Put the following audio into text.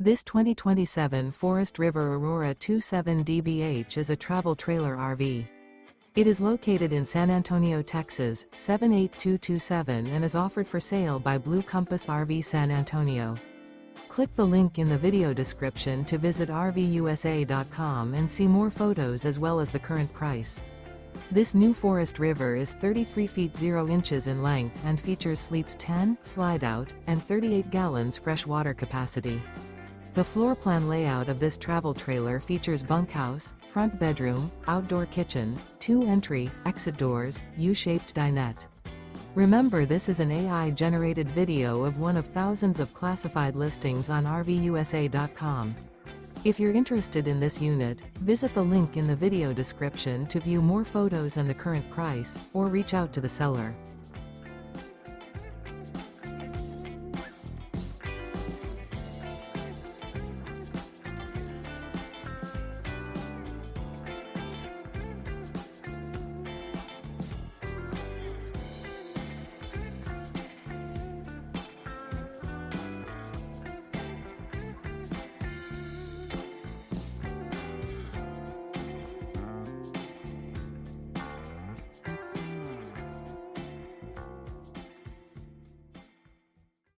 This 2027 Forest River Aurora 27DBH is a travel trailer RV. It is located in San Antonio, Texas, 78227 and is offered for sale by Blue Compass RV San Antonio. Click the link in the video description to visit RVUSA.com and see more photos as well as the current price. This new Forest River is 33 feet 0 inches in length and features sleeps 10, Slideout, and 38 gallons fresh water capacity. The floor plan layout of this travel trailer features bunkhouse, front bedroom, outdoor kitchen, 2 entry, exit doors, U-shaped dinette. Remember, this is an AI-generated video of one of thousands of classified listings on RVUSA.com. If you're interested in this unit, visit the link in the video description to view more photos and the current price, or reach out to the seller.